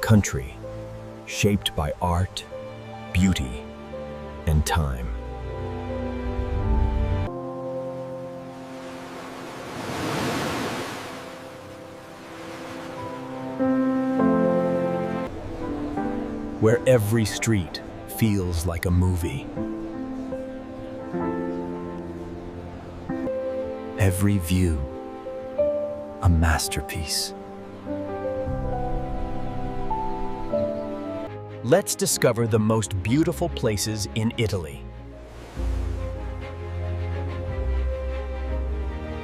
country shaped by art, beauty, and time. Where every street feels like a movie. Every view, a masterpiece. Let's discover the most beautiful places in Italy.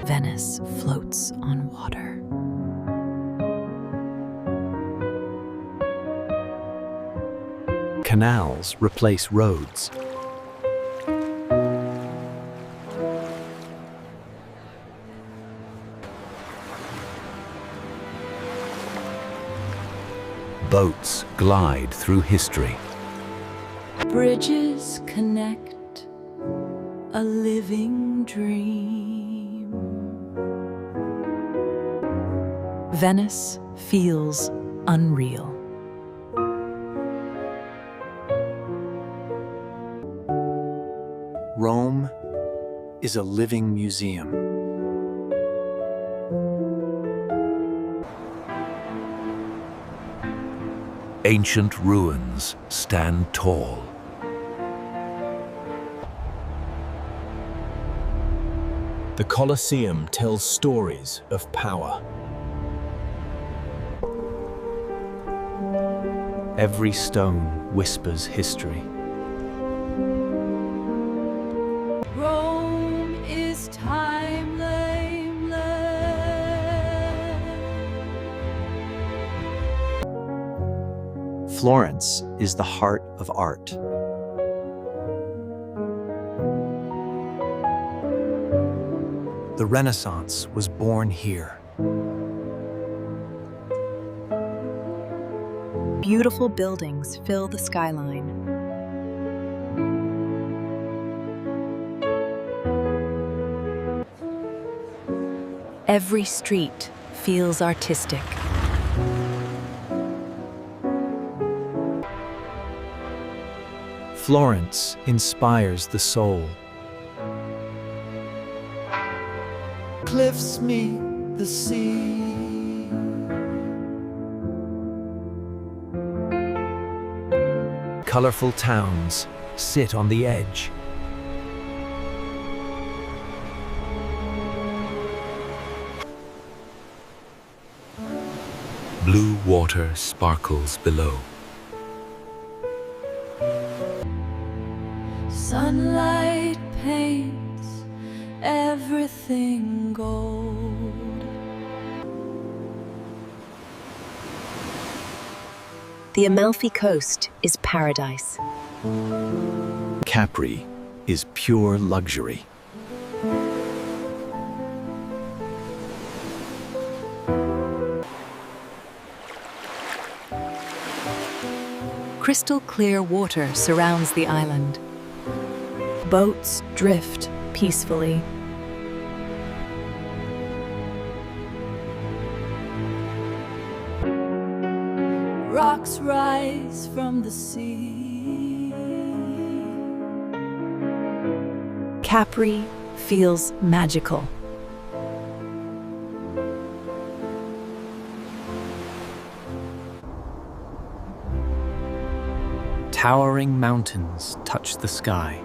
Venice floats on water. Canals replace roads. Boats glide through history. Bridges connect, a living dream. Venice feels unreal. Rome is a living museum. Ancient ruins stand tall. The Colosseum tells stories of power. Every stone whispers history. Rome is timeless. Florence is the heart of art. The Renaissance was born here. Beautiful buildings fill the skyline. Every street feels artistic. Florence inspires the soul. Cliffs meet the sea. Colorful towns sit on the edge. Blue water sparkles below. Sunlight paints everything gold. The Amalfi Coast is paradise. Capri is pure luxury. Crystal clear water surrounds the island. Boats drift peacefully. Rocks rise from the sea. Capri feels magical. Towering mountains touch the sky.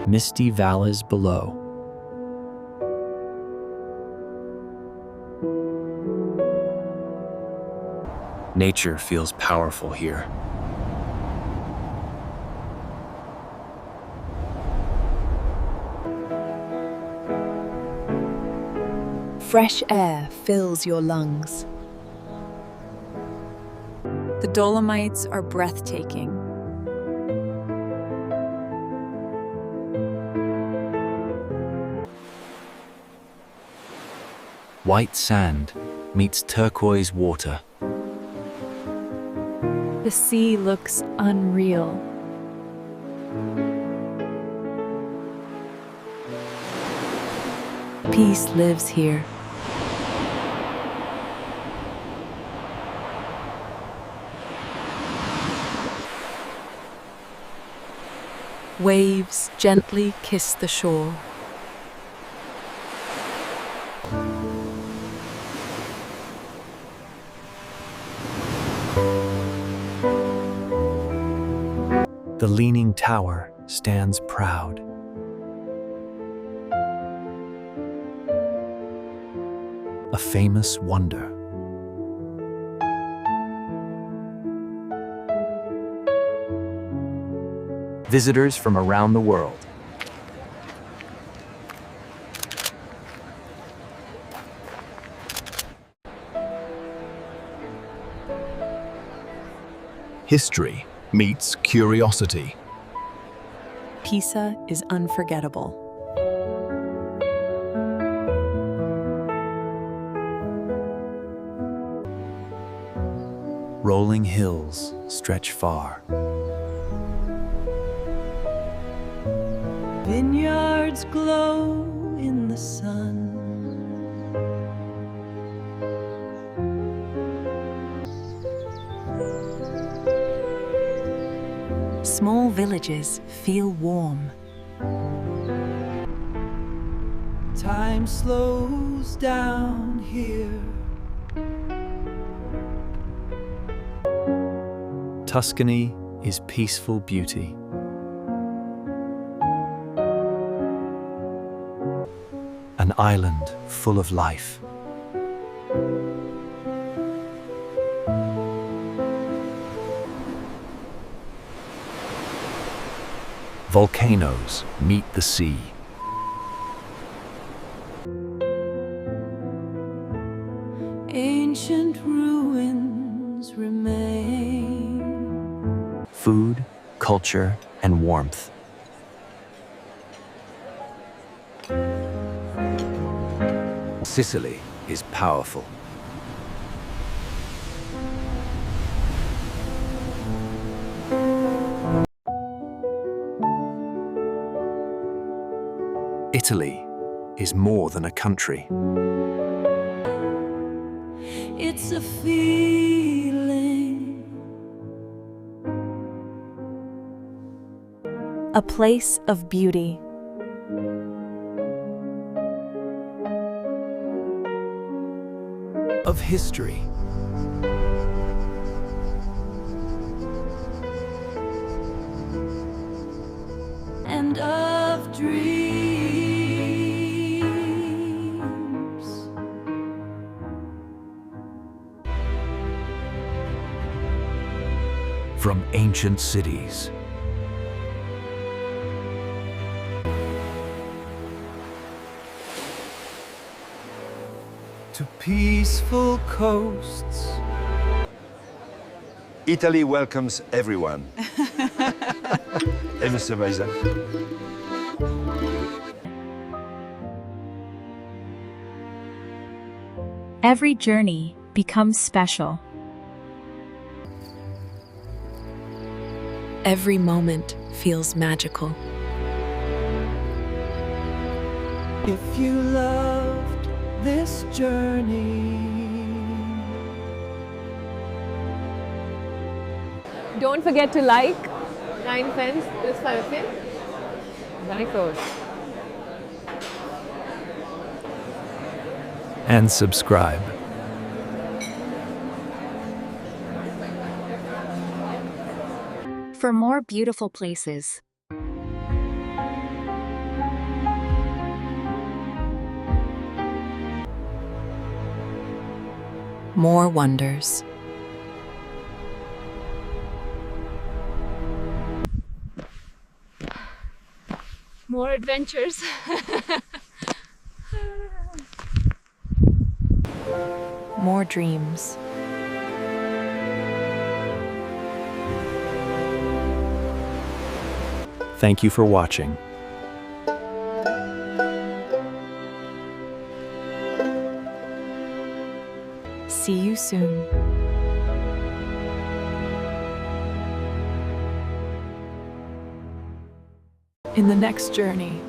Misty valleys below. Nature feels powerful here. Fresh air fills your lungs. The Dolomites are breathtaking. White sand meets turquoise water. The sea looks unreal. Peace lives here. Waves gently kiss the shore. The Leaning Tower stands proud. A famous wonder. Visitors from around the world. History meets curiosity. Pisa is unforgettable. Rolling hills stretch far. Vineyards glow in the sun. Small villages feel warm. Time slows down here. Tuscany is peaceful beauty. An island full of life. Volcanoes meet the sea. Ancient ruins remain. Food, culture, and warmth. Sicily is powerful. Italy is more than a country. It's a feeling. A place of beauty. Of history. And of dreams. From ancient cities To peaceful coasts. Italy welcomes everyone. Et Mr. Weiser. Every journey becomes special. Every moment feels magical. If you loved this journey. Don't forget to like Nine Fence this Thursday. Amalfi Coast. and subscribe. For more beautiful places, More wonders. more adventures. More dreams. Thank you for watching. See you soon. In the next journey.